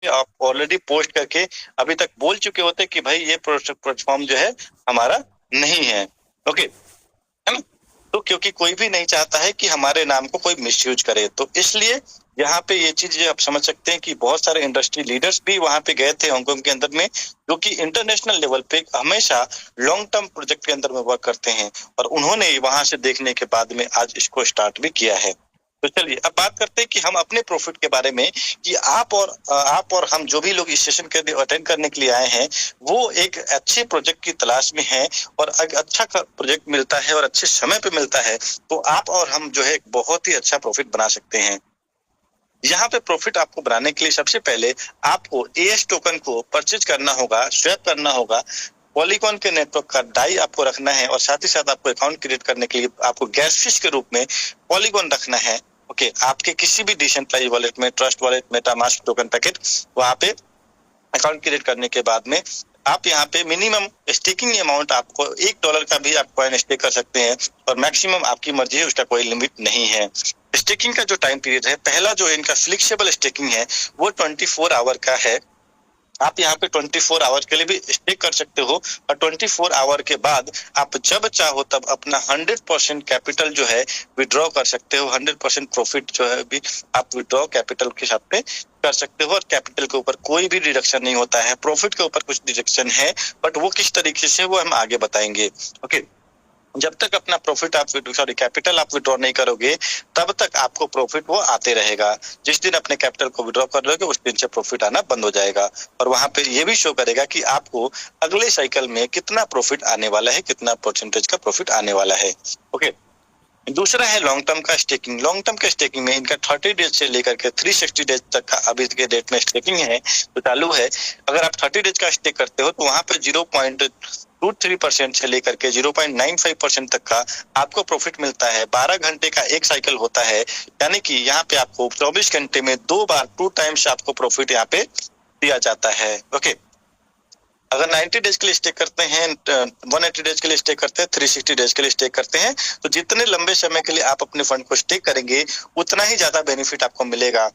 आप already post करके अभी तक बोल चुके होते कि भाई ये प्लेटफॉर्म जो है हमारा नहीं है। ओके, है ना? तो क्योंकि कोई भी नहीं चाहता है कि हमारे नाम को कोई मिसयूज करे, तो इसलिए यहाँ पे ये चीज आप समझ सकते हैं कि बहुत सारे इंडस्ट्री लीडर्स भी वहां पे गए थे हांगकांग के अंदर में, जो कि इंटरनेशनल लेवल पे हमेशा लॉन्ग टर्म प्रोजेक्ट के अंदर में वर्क करते हैं, और उन्होंने वहां से देखने के बाद में आज इसको स्टार्ट भी किया है। तो चलिए अब बात करते हैं कि हम अपने प्रॉफिट के बारे में, कि आप और हम जो भी लोग इस सेशन के अटेंड करने के लिए आए हैं, वो एक अच्छे प्रोजेक्ट की तलाश में हैं, और अगर अच्छा प्रोजेक्ट मिलता है और अच्छे समय पे मिलता है, तो आप और हम जो है बहुत ही अच्छा प्रॉफिट बना सकते हैं। यहाँ पे प्रॉफिट आपको बनाने के लिए सबसे पहले आपको एएस टोकन को परचेज करना होगा, स्वैप करना होगा। पॉलीगॉन के नेटवर्क का डाई आपको रखना है, और साथ ही साथ आपको अकाउंट क्रिएट करने के लिए आपको गैस फिश के रूप में पॉलीगॉन रखना है। ओके, आपके किसी भी डिसेंट्रलाइज वॉलेट में, trust wallet, MetaMask token packet, वहां पे अकाउंट क्रिएट करने के बाद में आप यहाँ पे मिनिमम स्टेकिंग अमाउंट आपको $1 का भी आप कॉइन स्टेक कर सकते हैं, और मैक्सिमम आपकी मर्जी है, उसका कोई लिमिट नहीं है। स्टेकिंग का जो टाइम पीरियड है, पहला जो इनका फ्लेक्सिबल स्टेकिंग है वो 24 आवर का है। आप यहाँ पे 24 आवर के लिए भी स्टेक कर सकते हो, और 24 आवर के बाद आप जब चाहो तब अपना 100% कैपिटल जो है विड्रॉ कर सकते हो। 100% प्रॉफिट जो है भी आप विड्रॉ कैपिटल के साथ में कर सकते हो, और कैपिटल के ऊपर कोई भी डिडक्शन नहीं होता है। प्रॉफिट के ऊपर कुछ डिडक्शन है, बट वो किस तरीके से वो हम आगे बताएंगे। ओके, जब तक अपना प्रॉफिट आप कैपिटल आप विड्रॉ नहीं करोगे, तब तक आपको प्रॉफिट वो आते रहेगा। जिस दिन अपने कैपिटल को विड्रॉ कर लोगे, उस दिन से प्रॉफिट आना बंद हो जाएगा, और वहां पे ये भी शो करेगा कि आपको अगले साइकिल में कितना प्रॉफिट आने वाला है, कितना परसेंटेज का प्रॉफिट आने वाला है। ओके, दूसरा है लॉन्ग टर्म का स्टेकिंग। लॉन्ग टर्म के स्टेकिंग में इनका 30 डेज से लेकर के 360 डेज तक का अभी के डेट में स्टेकिंग है, तो चालू है। अगर आप 30 डेज का स्टेक करते हो, तो वहां पर 0.23% से लेकर के 0.95% तक का आपको प्रॉफिट मिलता है। 12 घंटे का एक साइकिल होता है, यानी कि यहाँ पे आपको 24 घंटे में 2 टाइम्स आपको प्रॉफिट यहाँ पे दिया जाता है। ओके, अगर 90 डेज के लिए स्टे करते हैं, 180 डेज के लिए स्टे करते हैं, 360 डेज के लिए स्टे करते हैं, तो जितने लंबे समय के लिए आप अपने फंड को स्टे करेंगे, उतना ही ज्यादा बेनिफिट आपको मिलेगा।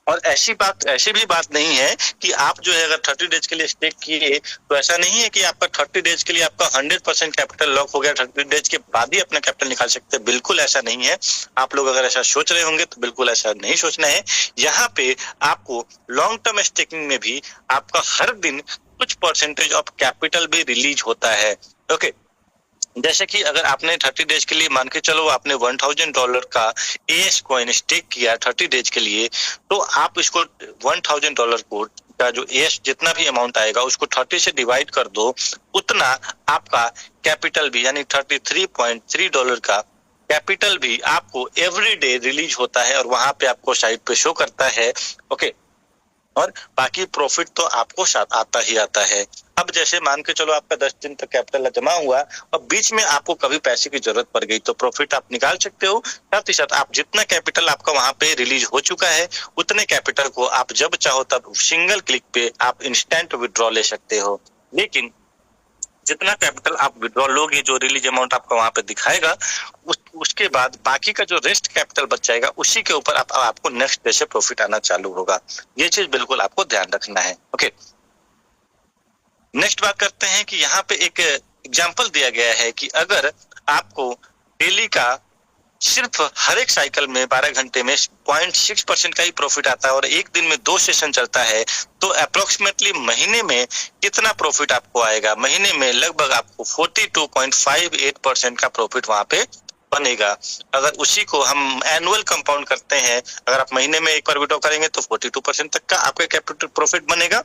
और ऐसी भी बात नहीं है कि आप जो है अगर 30 डेज के लिए स्टेक किए, तो ऐसा नहीं है कि आपका 30 डेज के लिए आपका 100% कैपिटल लॉक हो गया, 30 डेज के बाद ही अपना कैपिटल निकाल सकते हैं। बिल्कुल ऐसा नहीं है। आप लोग अगर ऐसा सोच रहे होंगे, तो बिल्कुल ऐसा नहीं सोचना है। यहाँ पे आपको लॉन्ग टर्म स्टेकिंग में भी आपका हर दिन कुछ परसेंटेज ऑफ कैपिटल भी रिलीज होता है। ओके, जैसे कि अगर आपने 30 डेज के लिए मान के चलो आपने $1000 का एएस कॉइन स्टेक किया 30 डेज के लिए, तो आप इसको $1000 को का जो एएस जितना भी अमाउंट आएगा उसको 30 से डिवाइड कर दो, उतना आपका कैपिटल भी यानी $33.3 का कैपिटल भी आपको एवरी डे रिलीज होता है, और वहां पे आपको साइड पे शो करता है। ओके, और बाकी प्रॉफिट तो आपको साथ आता ही आता है। अब जैसे मान के चलो आपका 10 दिन तक कैपिटल जमा हुआ, और बीच में आपको कभी पैसे की जरूरत पड़ गई, तो प्रॉफिट आप निकाल सकते हो। साथ ही साथ आप जितना कैपिटल आपका वहां पे रिलीज हो चुका है, उतने कैपिटल को आप जब चाहो तब सिंगल क्लिक पे आप इंस्टेंट विड्रॉ ले सकते हो। लेकिन जितना कैपिटल आप विड्रॉ लोगे, जो रिलीज अमाउंट आपका वहां पे दिखाएगा, उसके बाद बाकी का जो रेस्ट कैपिटल बच जाएगा, उसी के ऊपर आपको नेक्स्ट डे से प्रॉफिट आना चालू होगा। ये चीज बिल्कुल आपको ध्यान रखना है। ओके, नेक्स्ट बात करते हैं कि यहाँ पे एक एग्जांपल दिया गया है कि अगर आपको डेली का सिर्फ हर एक साइकिल में 12 घंटे में 0.6% का ही प्रॉफिट आता है, और एक दिन में 2 सेशन चलता है, तो अप्रोक्सीमेटली महीने में कितना प्रॉफिट आपको आएगा? महीने में लगभग आपको 42.58% का प्रॉफिट वहां पे बनेगा। अगर उसी को हम एनुअल कंपाउंड करते हैं, अगर आप महीने में एक बार विड्रॉ करेंगे, तो 42% तक का आपका कैपिटल प्रॉफिट बनेगा,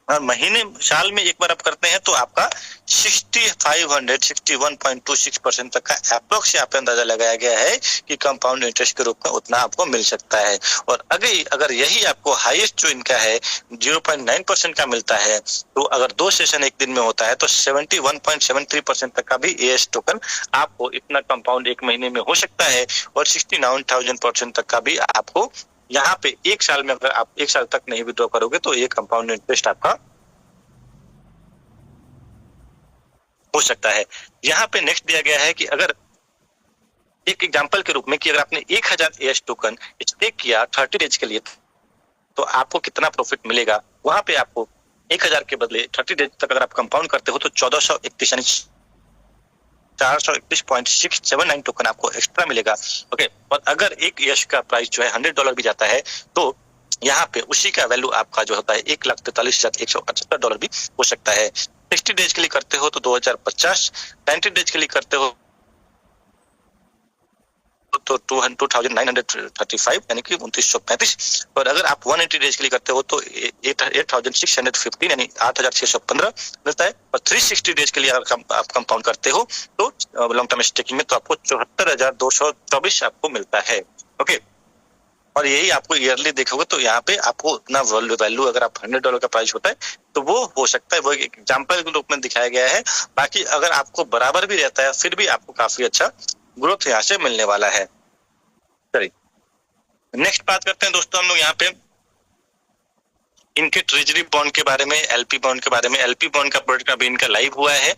और महीने साल में एक बार आप करते हैं, तो आपका 61.26% तक का अप्रोक्स यहाँ पे अंदाजा लगाया गया है कि कंपाउंड इंटरेस्ट के रूप में उतना आपको मिल सकता है। और अगर यही आपको हाईएस्ट जो इनका है 0.9% का मिलता है, तो अगर 2 सेशन एक दिन में होता है, तो 71.73% तक का भी एएस टोकन आपको इतना कंपाउंड एक महीने में हो सकता है, और 69,000% तक का भी आपको यहाँ पे एक साल में, अगर आप एक साल तक नहीं विड्रॉ करोगे, तो ये कंपाउंड इंटरेस्ट आपका हो सकता है। यहाँ पे नेक्स्ट दिया गया है कि अगर एक एग्जांपल के रूप में कि अगर आपने 1000 एएस टोकन स्टेक किया 30 डेज के लिए, तो आपको कितना प्रॉफिट मिलेगा। वहां पे आपको 1000 के बदले 30 डेज तक अगर आप कंपाउंड करते हो तो 1431 यानी 431.679 टोकन आपको एक्स्ट्रा मिलेगा। ओके, और अगर एक यश का प्राइस जो है $100 भी जाता है तो यहाँ पे उसी का वैल्यू आपका जो होता है $1,43,178 भी हो सकता है। 60 डेज के लिए करते हो तो 2050, 90 डेज के लिए करते हो तो 2935 यानी कि 2935, और अगर आप 180 डेज के लिए करते हो तो 8615 यानी 8615 मिलता है। और 360 डेज के लिए अगर आप कंपाउंड करते हो तो लॉन्ग टर्म स्टेकिंग में तो आपको 74,224 आपको मिलता है। ओके, और यही आपको ईयरली देखोगे तो यहाँ पे आपको उतना वैल्यू अगर आप $100 का प्राइस होता है तो वो हो सकता है, वो एक एग्जाम्पल के रूप में दिखाया गया है। बाकी अगर आपको बराबर भी रहता है फिर भी आपको काफी अच्छा ग्रोथ यहाँ से मिलने वाला है। चलिए नेक्स्ट बात करते हैं दोस्तों हम लोग यहाँ पे इनके ट्रेजरी बॉन्ड के बारे में, एलपी बॉन्ड के बारे में। एलपी बॉन्ड का प्रोडक्ट अभी इनका लाइव हुआ है,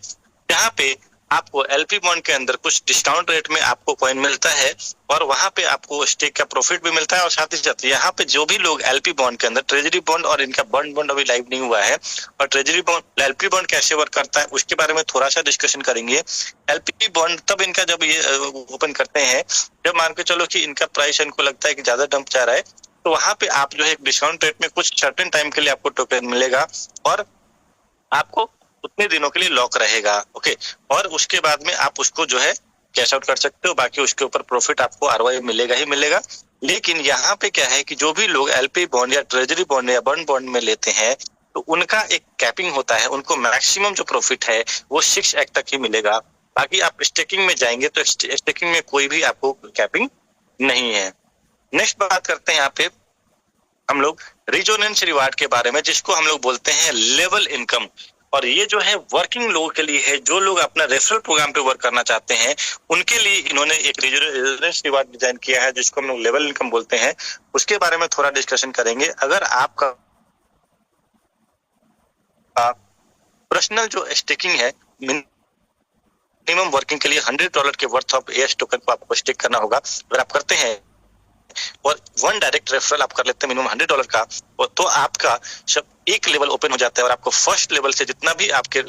यहाँ पे आपको एलपी बॉन्ड के अंदर कुछ डिस्काउंट रेट में आपको कॉइन मिलता है और वहां पे आपको स्टेक का प्रॉफिट भी मिलता है। और साथ ही साथ यहाँ पे जो भी लोग एलपी बॉन्ड के अंदर, ट्रेजरी बॉन्ड और इनका बॉन्ड अभी लाइव नहीं हुआ है, और ट्रेजरी बॉन्ड एलपी बॉन्ड कैसे वर्क करता है उसके बारे में थोड़ा सा डिस्कशन करेंगे। एलपी बॉन्ड तब इनका जब ये ओपन करते हैं जब मान के चलो कि इनका प्राइस इनको लगता है कि ज्यादा डंप जा रहा है, तो वहां पे आप जो है एक डिस्काउंट रेट में कुछ सर्टेन टाइम के लिए आपको टोकन मिलेगा और आपको उतने दिनों के लिए लॉक रहेगा। ओके, और उसके बाद में आप उसको जो है कैश आउट कर सकते हो, बाकी उसके ऊपर प्रॉफिट आपको आरओआई मिलेगा ही मिलेगा। लेकिन यहाँ पे क्या है कि जो भी लोग एलपी बॉन्ड या ट्रेजरी बॉन्ड या बॉन्ड में लेते हैं तो उनका एक कैपिंग होता है, उनको मैक्सिमम जो प्रॉफिट है वो 6x तक ही मिलेगा। बाकी आप स्टेकिंग में जाएंगे तो स्टेकिंग में कोई भी आपको कैपिंग नहीं है। नेक्स्ट बात करते हैं यहाँ पे हम लोग रिजोनेंस रिवार्ड के बारे में, जिसको हम लोग बोलते हैं लेवल इनकम। और ये जो है वर्किंग लोगों के लिए है, जो लोग अपना रेफरल प्रोग्राम पे वर्क करना चाहते हैं उनके लिए इन्होंने एक रिजोनेंस रिवार्ड डिजाइन किया है जिसको हम लोग लेवल इनकम बोलते हैं। उसके बारे में थोड़ा डिस्कशन करेंगे। अगर आपका पर्सनल जो स्टेकिंग है, मिनिमम वर्किंग के लिए $100 के वर्थ ऑफ एएस टोकन को आपको स्टेक करना होगा। अगर आप करते हैं और 1 डायरेक्ट रेफरल आप कर लेते हैं मिनिमम $100 का, तो आपका सब एक लेवल ओपन हो जाता है और आपको फर्स्ट लेवल से जितना भी आपके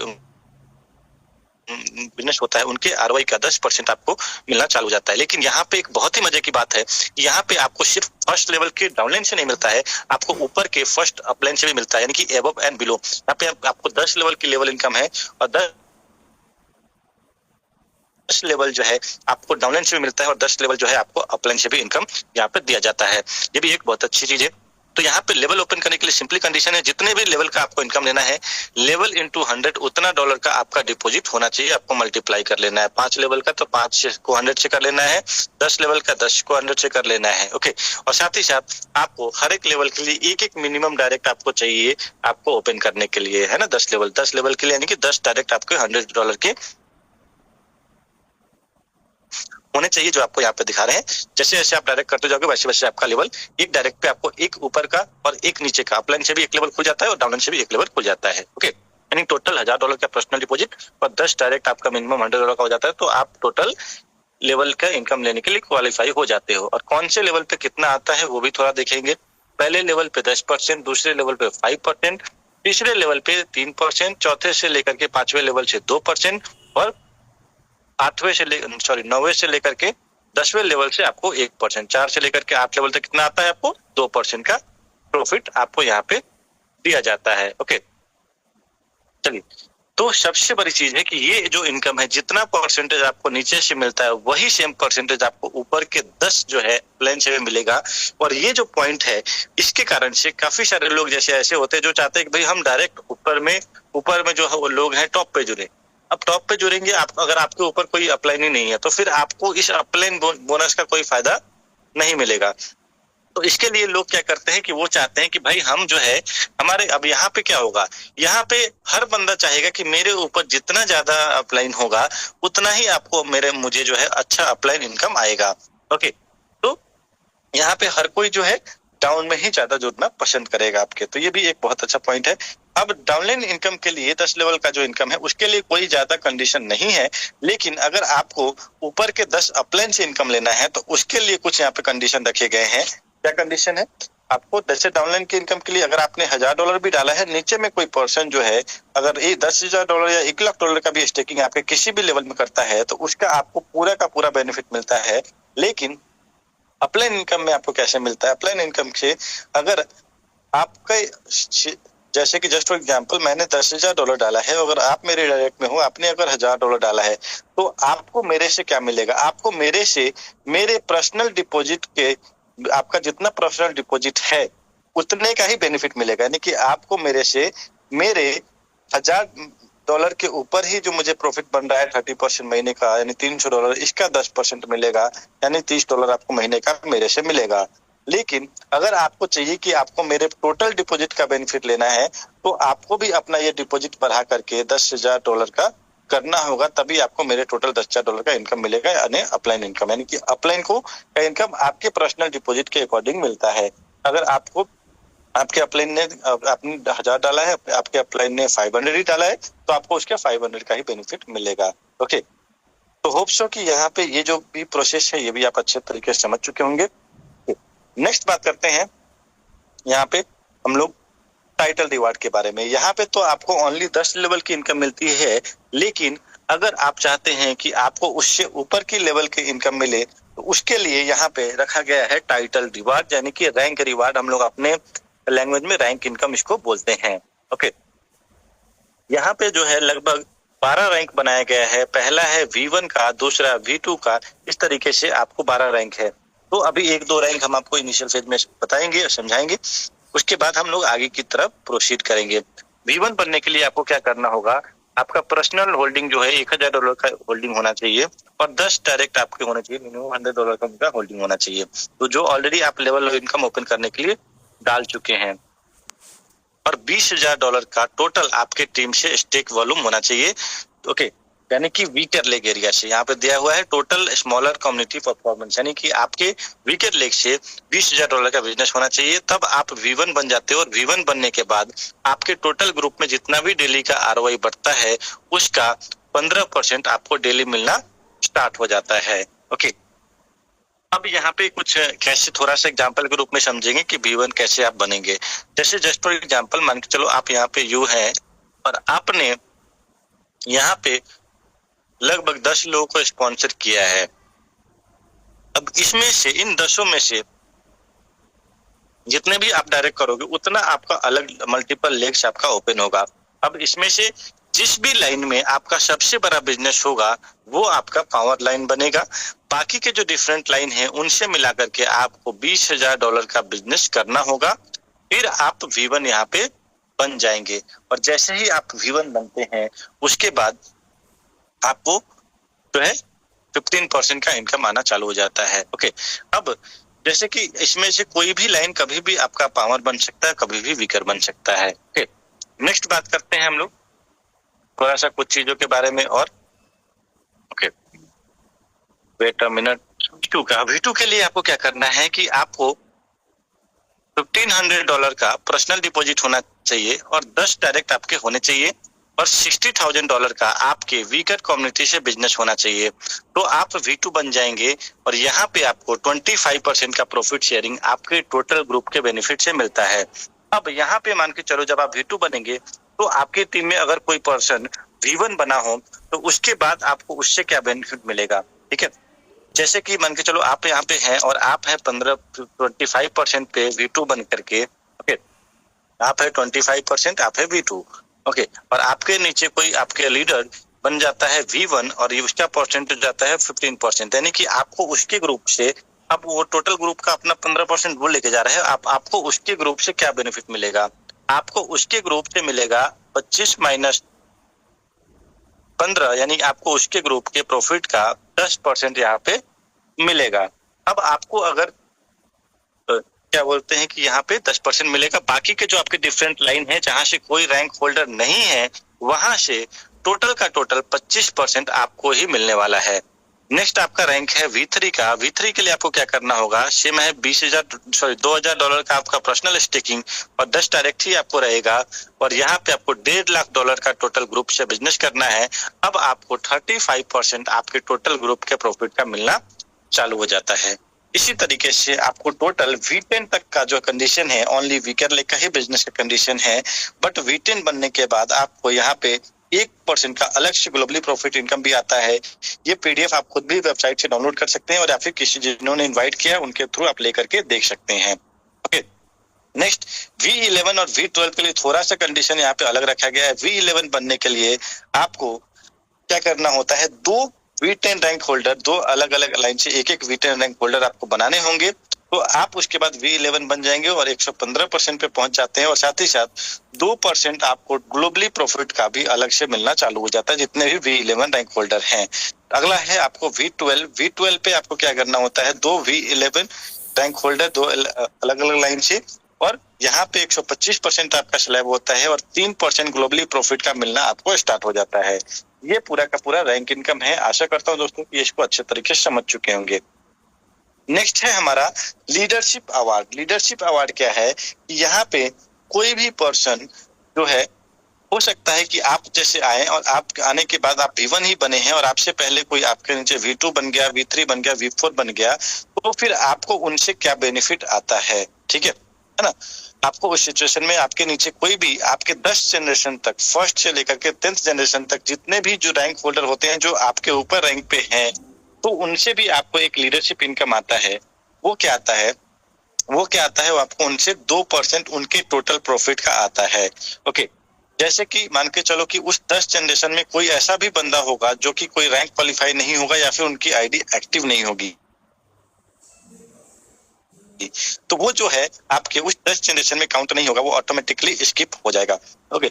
बिजनेस होता है उनके आरओआई का 10% आपको मिलना चालू हो जाता है। लेकिन यहाँ पे एक बहुत ही मजे की बात है, यहाँ पे आपको सिर्फ फर्स्ट लेवल के डाउनलाइन से नहीं मिलता है, आपको ऊपर के फर्स्ट अपलाइन से भी मिलता है, यानी कि अबव एंड बिलो। यहाँ पे आपको 10 लेवल की लेवल इनकम है और 10 लेवल जो है आपको डाउनलाइन से भी मिलता है और 10 लेवल जो है आपको अपलाइन से भी इनकम यहाँ पे दिया जाता है। ये भी एक बहुत अच्छी चीज है। तो यहाँ पे लेवल ओपन करने के लिए सिंपली कंडीशन है, जितने भी लेवल का आपको इनकम लेना है लेवल इंटू 100 उतना डॉलर का आपका डिपॉजिट होना चाहिए, आपको मल्टीप्लाई कर लेना है। 5 लेवल का तो 5 को 100 से कर लेना है, 10 लेवल का 10 को 100 से कर लेना है। ओके, और साथ ही साथ आपको हर एक लेवल के लिए एक मिनिमम डायरेक्ट आपको चाहिए आपको ओपन करने के लिए, है ना। 10 लेवल के लिए यानी कि 10 डायरेक्ट आपको $100 के होने चाहिए जो आपको यहाँ पे दिखा रहे हैं। जैसे जैसे आप डायरेक्ट करते जाओगे वैसे वैसे आपका लेवल एक डायरेक्ट पे आपको एक ऊपर का और एक नीचे का, अपलाइन से भी एक लेवल खुल जाता है और डाउनलाइन से भी एक लेवल खुल जाता है। ओके, यानी टोटल $1000 का पर्सनल डिपॉजिट और 10 डायरेक्ट आपका मिनिमम $100 का हो जाता है, तो आप टोटल लेवल का इनकम लेने के लिए क्वालिफाई हो जाते हो। और कौन से लेवल पे कितना आता है वो भी थोड़ा देखेंगे। पहले लेवल पे 10%, दूसरे लेवल पे 5%, तीसरे लेवल पे 3%, चौथे से लेकर के 5वें लेवल से 2% और 9वें से लेकर के 10वें लेवल से आपको 1%, 4 से लेकर के 8 लेवल तक कितना आता है आपको 2% का प्रॉफिट आपको यहाँ पे दिया जाता है। ओके, चलिए, तो सबसे बड़ी चीज है कि ये जो इनकम है जितना परसेंटेज आपको नीचे से मिलता है वही सेम परसेंटेज आपको ऊपर के 10 जो है प्लान से मिलेगा। और ये जो पॉइंट है इसके कारण से काफी सारे लोग जैसे ऐसे होते हैं जो चाहते हैं कि भाई हम डायरेक्ट ऊपर में जो है वो लोग हैं टॉप पे जुड़े। अब टॉप पे जुड़ेंगे आप, अगर आपके ऊपर कोई अपलाइन ही नहीं है तो फिर आपको इस अपलाइन बोनस का कोई फायदा नहीं मिलेगा। तो इसके लिए लोग क्या करते हैं कि वो चाहते हैं कि भाई हम जो है हमारे, अब यहाँ पे क्या होगा, यहाँ पे हर बंदा चाहेगा कि मेरे ऊपर जितना ज्यादा अपलाइन होगा उतना ही आपको मुझे जो है अच्छा अपलाइन इनकम आएगा। ओके, तो यहाँ पे हर कोई जो है डाउन में ही ज्यादा जुड़ना पसंद करेगा आपके, तो ये भी एक बहुत अच्छा पॉइंट है। अब डाउनलाइन इनकम के लिए 10 लेवल का जो इनकम है उसके लिए कोई ज्यादा कंडीशन नहीं है, लेकिन अगर आपको ऊपर के 10 अपलाइन से इनकम लेना है तो उसके लिए कुछ यहाँ पे कंडीशन रखे गए हैं। क्या कंडीशन है आपको जैसे डाउनलाइन की इनकम के लिए अगर आपने $1000 भी डाला है, नीचे में कोई पर्सन जो है अगर ये $10,000 या $1,00,000 का भी स्टेकिंग आपके किसी भी लेवल में करता है तो उसका आपको पूरा का पूरा बेनिफिट मिलता है। लेकिन अपलाइन इनकम में आपको कैसे मिलता है? अपलाइन इनकम से अगर आपका जैसे कि जस्ट फॉर एग्जांपल मैंने $10,000 डाला है, अगर आप मेरे डायरेक्ट में हो, आपने अगर $1000 डाला है, तो आपको मेरे से क्या मिलेगा? आपको मेरे से मेरे पर्सनल डिपॉजिट के आपका जितना पर्सनल डिपॉजिट है उतने का ही बेनिफिट मिलेगा। यानी कि आपको मेरे से मेरे $1000 के ऊपर ही जो मुझे प्रॉफिट बन रहा है 30% महीने का, यानी $300, इसका 10% मिलेगा, यानी $30 आपको महीने का मेरे से मिलेगा। लेकिन अगर आपको चाहिए कि आपको मेरे टोटल डिपॉजिट का बेनिफिट लेना है, तो आपको भी अपना ये डिपॉजिट बढ़ा करके $10,000 का करना होगा, तभी आपको मेरे टोटल $10,000 का इनकम मिलेगा, यानी अपलाइन इनकम। यानी कि अपलाइन को का इनकम आपके पर्सनल डिपॉजिट के अकॉर्डिंग मिलता है। अगर आपको आपके अपलाइन ने आपने 1000 डाला है, आपके अपलाइन ने 500 ही डाला है, तो आपको उसके 500 का ही बेनिफिट मिलेगा। ओके, तो होप सो कि यहाँ पे ये जो भी प्रोसेस है ये भी आप अच्छे तरीके से समझ चुके होंगे। नेक्स्ट बात करते हैं यहाँ पे हम लोग टाइटल रिवार्ड के बारे में। यहाँ पे तो आपको ओनली 10 लेवल की इनकम मिलती है, लेकिन अगर आप चाहते हैं कि आपको उससे ऊपर की लेवल की इनकम मिले तो उसके लिए यहाँ पे रखा गया है टाइटल रिवार्ड, यानी कि रैंक रिवार्ड। हम लोग अपने लैंग्वेज में रैंक इनकम इसको बोलते हैं। ओके, यहाँ पे जो है लगभग 12 रैंक बनाया गया है। पहला है V1 का, दूसरा V2 का, इस तरीके से आपको 12 रैंक है। तो अभी 1-2 रैंक हम आपको इनिशियल फेज में बताएंगे और समझाएंगे, उसके बाद हम लोग आगे की तरफ प्रोसीड करेंगे। V1 बनने के लिए आपको क्या करना होगा? आपका पर्सनल होल्डिंग जो है $1000 का होल्डिंग होना चाहिए और 10 डायरेक्ट आपके होने चाहिए, मिनिमम $100 का उनका होल्डिंग होना चाहिए, तो जो ऑलरेडी आप लेवल ऑफ इनकम ओपन करने के लिए डाल चुके हैं। और $20,000 का टोटल आपके टीम से स्टेक वॉल्यूम होना चाहिए। ओके, यानी कि वीकर लेग एरिया से यहाँ पे दिया हुआ है टोटल स्मॉलर कम्युनिटी परफॉर्मेंस, यानी कि आपके वीकर लेग से $20,000 का बिजनेस होना चाहिए, तब आप V1 बन जाते हो। और V1 बनने के बाद आपके टोटल ग्रुप में जितना भी डेली का ROI बढ़ता है उसका 15% आपको डेली मिलना स्टार्ट हो जाता है। ओके, अब यहाँ पे कुछ कैसे थोड़ा सा एग्जांपल के रूप में समझेंगे कि V1 कैसे आप बनेंगे। जैसे जस्ट फॉर एग्जांपल मान के चलो आप यहाँ पे यू है और आपने यहाँ पे लगभग 10 लोगों को स्पॉन्सर किया है। अब इसमें से इन 10 में से जितने भी आप डायरेक्ट करोगे उतना आपका अलग मल्टीपल लेग्स आपका ओपन होगा। अब इसमें से जिस भी लाइन में आपका सबसे बड़ा बिजनेस होगा वो आपका पावर लाइन बनेगा। बाकी के जो डिफरेंट लाइन है उनसे मिलाकर के आपको $20,000 का बिजनेस करना होगा, फिर आप V1 यहाँ पे बन जाएंगे। और जैसे ही आप V1 बनते हैं उसके बाद आपको जो है 15% का इनकम आना चालू हो जाता है। ओके, अब जैसे कि इसमें से कोई भी लाइन कभी भी आपका पावर बन सकता है, कभी भी वीकर बन सकता है। ओके, नेक्स्ट बात करते हैं हम लोग थोड़ा सा कुछ चीजों के बारे में और। Okay, wait a minute. V2 का, V2 के लिए आपको क्या करना है कि आपको $1,500 का पर्सनल डिपॉजिट होना चाहिए और 10 डायरेक्ट आपके होने चाहिए और $60,000 का आपके वीकर कम्युनिटी से बिजनेस होना चाहिए, तो आप V2 बन जाएंगे। और यहाँ पे आपको 25% का प्रॉफिट शेयरिंग आपके टोटल ग्रुप के बेनिफिट से मिलता है। अब यहाँ पे मान के चलो जब आप V2 बनेंगे तो आपके टीम में अगर कोई पर्सन V1 बना हो तो उसके बाद आपको उससे क्या बेनिफिट मिलेगा। ठीक है, जैसे कि मान के चलो आप यहाँ पे हैं और आप है 25% पे V2 बन करके। ओके, आप है 25%, आप है V2। ओके, और आपके नीचे कोई आपके लीडर बन जाता है V1 और उसका परसेंटेज जाता है 15%, यानी कि आपको उसके ग्रुप से, अब वो टोटल ग्रुप का अपना 15% वो लेके जा रहा है, आपको उसके ग्रुप से क्या बेनिफिट मिलेगा? आपको उसके ग्रुप से मिलेगा 25 माइनस 15, यानी आपको उसके ग्रुप के प्रॉफिट का 10% यहाँ पे मिलेगा। अब आपको अगर क्या बोलते हैं कि यहाँ पे 10% मिलेगा, बाकी के जो आपके डिफरेंट लाइन है जहां से कोई रैंक होल्डर नहीं है वहां से टोटल का टोटल 25% आपको ही मिलने वाला है। नेक्स्ट आपका रैंक है V3 का। V3 के लिए आपको क्या करना होगा? सेम है $2,000 का आपका पर्सनल स्टेकिंग और 10 डायरेक्ट ही आपको रहेगा और यहाँ पे आपको $1.5 लाख का टोटल ग्रुप से बिजनेस करना है। अब आपको 35% आपके टोटल ग्रुप के प्रॉफिट का मिलना चालू हो जाता है। इसी तरीके से आपको टोटल V10 तक का जो कंडीशन है, ओनली वीकर लेग का ही बिजनेस का कंडीशन है, बट V10 बनने के बाद आपको यहाँ पे 1% का अलग से ग्लोबली प्रॉफिट इनकम भी आता है। ये पीडीएफ आप खुद भी वेबसाइट से डाउनलोड कर सकते हैं और या फिर किसी जिन्होंने इन्वाइट किया उनके थ्रू आप लेकर के देख सकते हैं। ओके, नेक्स्ट V11 और V12 के लिए थोड़ा सा कंडीशन यहाँ पे अलग रखा गया है। V11 बनने के लिए आपको क्या करना होता है, दो V10 रैंक होल्डर, दो अलग अलग लाइन से एक एक V10 रैंक होल्डर आपको बनाने होंगे, तो आप उसके बाद V11 बन जाएंगे और 115% पे पहुंच जाते हैं और साथ ही साथ 2% आपको ग्लोबली प्रॉफिट का भी अलग से मिलना चालू हो जाता है जितने भी V11 रैंक होल्डर हैं। अगला है आपको V12 पे आपको क्या करना होता है, दो V11 रैंक होल्डर, दो अलग अलग लाइन से, और यहाँ पे 125% आपका स्लैब होता है और 3% ग्लोबली प्रॉफिट का मिलना आपको स्टार्ट हो जाता है। ये पूरा का पूरा रैंक इनकम है। आशा करता हूँ दोस्तों कि इसको अच्छे तरीके से समझ चुके होंगे। नेक्स्ट है हमारा लीडरशिप अवार्ड। लीडरशिप अवार्ड क्या है, यहाँ पे कोई भी पर्सन जो है, हो सकता है कि आप जैसे आए और आप आने के बाद आप V1 ही बने हैं और आपसे पहले कोई आपके नीचे V2 बन गया, V3 बन गया, V4 बन गया, तो फिर आपको उनसे क्या बेनिफिट आता है, ठीक है ना। आपको उस सिचुएशन में आपके नीचे कोई भी आपके 10 जनरेशन तक, फर्स्ट से लेकर के 10th जनरेशन तक जितने भी जो रैंक होल्डर होते हैं जो आपके ऊपर रैंक पे हैं, तो उनसे भी आपको एक लीडरशिप इनकम आता है। वो क्या आता है, वो आपको उनसे 2% उनके टोटल प्रॉफिट का आता है। ओके, जैसे कि मान के चलो कि उस 10 जनरेशन में कोई ऐसा भी बंदा होगा जो कि कोई रैंक क्वालिफाई नहीं होगा या फिर उनकी आईडी एक्टिव नहीं होगी, तो वो जो है आपके उस 10 जनरेशन में काउंट नहीं होगा, वो ऑटोमेटिकली स्किप हो जाएगा। ओके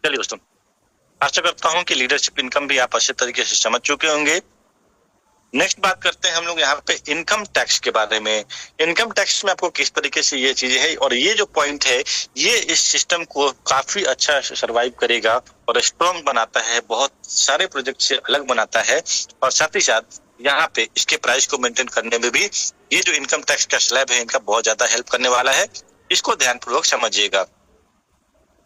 चलिए दोस्तों, आशा करता हूं कि लीडरशिप इनकम भी आप अच्छे तरीके से समझ चुके होंगे। नेक्स्ट बात करते हैं हम लोग यहाँ पे इनकम टैक्स के बारे में। इनकम टैक्स में आपको किस तरीके से ये चीजें है, और ये जो पॉइंट है ये इस सिस्टम को काफी अच्छा सर्वाइव करेगा और स्ट्रॉन्ग बनाता है, बहुत सारे प्रोजेक्ट से अलग बनाता है, और साथ ही साथ यहाँ पे इसके प्राइस को मेंटेन करने में भी ये जो इनकम टैक्स का स्लैब है इनका बहुत ज्यादा हेल्प करने वाला है। इसको ध्यानपूर्वक समझिएगा।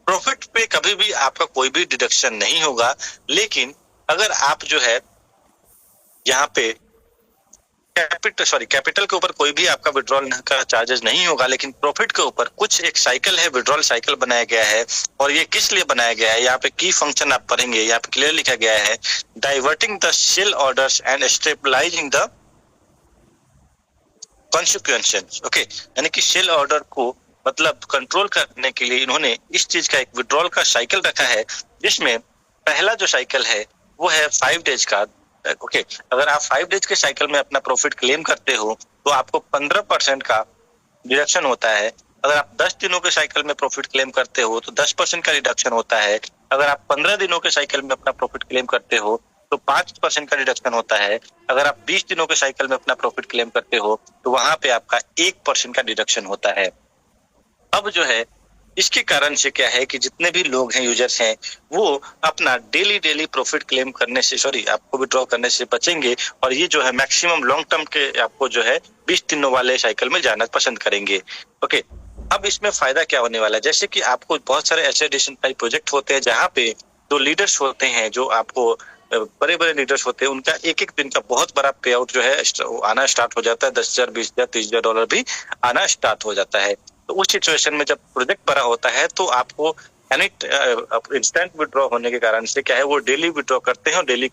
प्रॉफिट पे कभी भी आपका कोई भी डिडक्शन नहीं होगा, लेकिन अगर आप जो है यहाँ पे कैपिटल के ऊपर कोई भी आपका विड्रॉल का चार्जेस नहीं होगा, लेकिन प्रॉफिट के ऊपर कुछ एक साइकिल है, विड्रॉल साइकिल बनाया गया है, और ये किस लिए बनाया गया है, यहाँ पे की फंक्शन आप पढ़ेंगे, यहाँ पे क्लियर लिखा गया है, diverting the sale orders and stabilising the consequences. Okay, यानी कि सेल ऑर्डर को मतलब कंट्रोल करने के लिए इन्होंने इस चीज का एक विड्रॉल का साइकिल रखा है, जिसमें पहला जो साइकिल है वो है 5 डेज का। ओके, अगर आप 5 डेज के साइकिल में अपना प्रॉफिट क्लेम करते हो तो आपको 15% का डिडक्शन होता है। अगर आप 10 दिनों के साइकिल में प्रॉफिट क्लेम करते हो तो 10% का डिडक्शन होता है। अगर आप 15 दिनों के साइकिल में अपना प्रॉफिट क्लेम करते हो तो 5% का डिडक्शन होता है। अगर आप 20 दिनों के साइकिल में अपना प्रॉफिट क्लेम करते हो तो वहां पे आपका 1% का डिडक्शन होता है। अब जो है इसके कारण से क्या है कि जितने भी लोग हैं, यूजर्स हैं, वो अपना डेली प्रॉफिट क्लेम करने से, आपको विड्रॉ करने से बचेंगे, और ये जो है मैक्सिमम लॉन्ग टर्म के आपको जो है 20 दिनों वाले साइकिल में जाना पसंद करेंगे। ओके, अब इसमें फायदा क्या होने वाला है, जैसे कि आपको बहुत सारे ऐसे एडिशन टाइप प्रोजेक्ट होते हैं जहाँ पे जो लीडर्स होते हैं, जो आपको बड़े बड़े लीडर्स होते हैं, उनका एक एक दिन का बहुत बड़ा पे आउट जो है आना स्टार्ट हो जाता है। 10,000, 20,000, 30,000 डॉलर भी आना स्टार्ट हो जाता है। तो उस सिचुएशन में जब प्रोजेक्ट बड़ा होता है तो आपको इंस्टेंट विड्रॉ होने के कारण से क्या है, वो डेली विड्रॉ करते हैं और डेली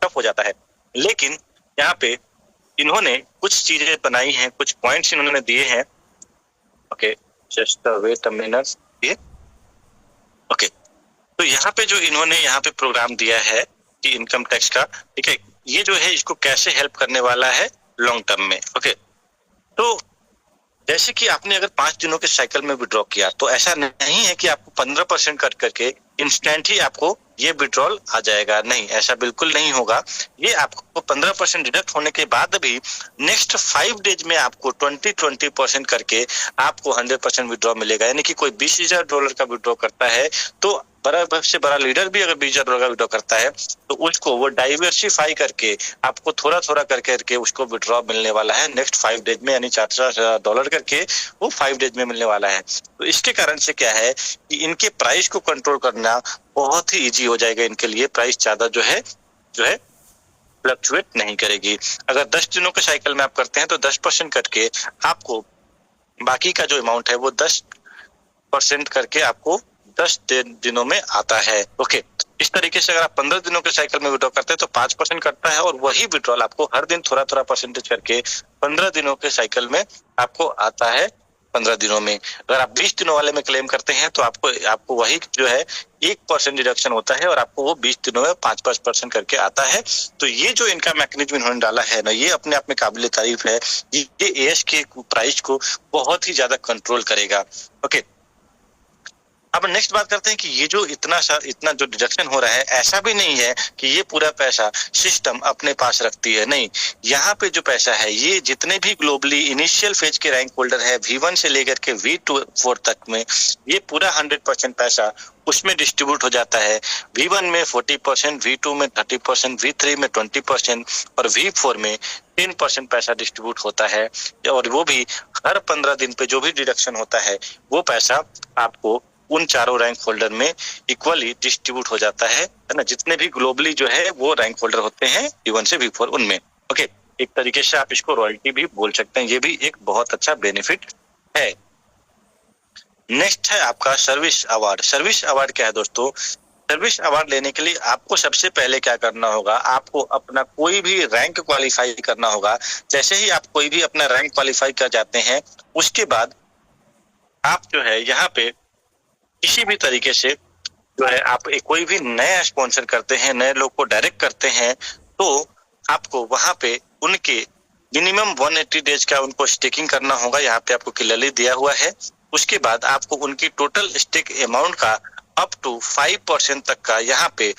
टफ हो जाता है। लेकिन यहाँ पे इन्होंने कुछ चीजें बनाई हैं, कुछ पॉइंट्स इन्होंने दिए हैं। Okay, just wait a minute. ये ओके, तो यहाँ पे जो इन्होंने यहाँ पे प्रोग्राम दिया है कि इनकम टैक्स का, ठीक है, ये जो है इसको कैसे हेल्प करने वाला है लॉन्ग टर्म में। ओके, तो जैसे कि आपने अगर 5 दिनों के साइकिल में विड्रॉ किया तो ऐसा नहीं है कि आपको 15% कट करके इंस्टेंट ही आपको ये विड्रॉल आ जाएगा, नहीं, ऐसा बिल्कुल नहीं होगा। ये आपको 15% डिडक्ट होने के बाद भी नेक्स्ट 5 डेज में आपको 20% करके आपको 100% विड्रॉ मिलेगा। यानी कि कोई 20,000 डॉलर का विड्रॉ करता है तो बड़ा से बड़ा लीडर भी अगर 20,000 डॉलर का विड्रॉ करता है तो उसको वो डाइवर्सिफाई करके आपको थोड़ा थोड़ा करके उसको विड्रॉ मिलने वाला है नेक्स्ट 5 डेज में, यानी 4,000 डॉलर करके वो 5 डेज में मिलने वाला है। तो इसके कारण से क्या है कि इनके प्राइस को कंट्रोल करना बहुत ही इजी हो जाएगा इनके लिए, प्राइस ज्यादा जो है फ्लक्चुएट नहीं करेगी। अगर 10 दिनों के साइकिल में आप करते हैं तो 10% करके आपको बाकी का जो अमाउंट है वो 10% करके आपको 10 दिनों में आता है। ओके, इस तरीके से अगर आप 15 दिनों के साइकिल में विड्रॉ करते हैं तो 5% कटता है, और वही विड्रॉल आपको हर दिन थोड़ा थोड़ा परसेंटेज करके 15 दिनों के साइकिल में आपको आता है 15 दिनों में। अगर आप 20 दिनों वाले में क्लेम करते हैं तो आपको वही जो है 1% डिडक्शन होता है, और आपको वो 20 दिनों में 5% करके आता है। तो ये जो इनका मैकेनिज्म इन्होंने डाला है ना, ये अपने आप में काबिल तारीफ है। ये एएस के प्राइस को बहुत ही ज्यादा कंट्रोल करेगा। ओके, अब नेक्स्ट बात करते हैं कि ये जो इतना जो डिडक्शन हो रहा है, ऐसा भी नहीं है कि ये पूरा पैसा सिस्टम अपने पास रखती है, नहीं। यहाँ पे जो पैसा है ये जितने भी ग्लोबली इनिशियल फेज के रैंक होल्डर है V1 से लेकर के V4 तक में, ये पूरा 100% पैसा उसमें डिस्ट्रीब्यूट हो जाता है। V1 में 40%, V2 में 30%, V3 में 20% और V4 में 10% पैसा डिस्ट्रीब्यूट होता है। और वो भी हर 15 दिन पे जो भी डिडक्शन होता है वो पैसा आपको उन चारों रैंक होल्डर में इक्वली डिस्ट्रीब्यूट हो जाता है ना। जितने भी ग्लोबली जो है वो रैंक होल्डर होते हैं V1 से V4 उनमें। ओके, एक तरीके से आप इसको रॉयल्टी भी बोल सकते हैं, ये भी एक बहुत अच्छा बेनिफिट है। नेक्स्ट है आपका सर्विस अवार्ड। सर्विस अवार्ड क्या है दोस्तों? सर्विस अवार्ड लेने के लिए आपको सबसे पहले क्या करना होगा, आपको अपना कोई भी रैंक क्वालिफाई करना होगा। जैसे ही आप कोई भी अपना रैंक क्वालिफाई कर जाते हैं, उसके बाद आप जो है यहाँ पे किसी भी तरीके से जो है आप कोई भी नया स्पॉन्सर करते हैं, नए लोग को डायरेक्ट करते हैं, तो आपको वहां पे उनके मिनिमम 180 डेज का उनको स्टेकिंग करना होगा। यहाँ पे आपको क्लियरली दिया हुआ है। उसके बाद आपको उनकी टोटल स्टेक अमाउंट का अप टू 5% तक का यहाँ पे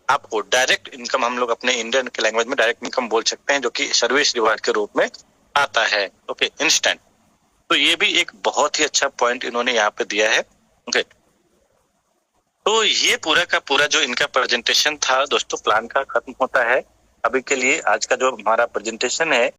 आपको डायरेक्ट इनकम, हम लोग अपने इंडियन के लैंग्वेज में डायरेक्ट इनकम बोल सकते हैं, जो कि सर्विस रिवार्ड के रूप में आता है। Okay, instant. तो ये भी एक बहुत ही अच्छा पॉइंट इन्होंने यहाँ पे दिया है। ओके, तो ये पूरा का पूरा जो इनका प्रेजेंटेशन था दोस्तों, प्लान का खत्म होता है। अभी के लिए आज का जो हमारा प्रेजेंटेशन है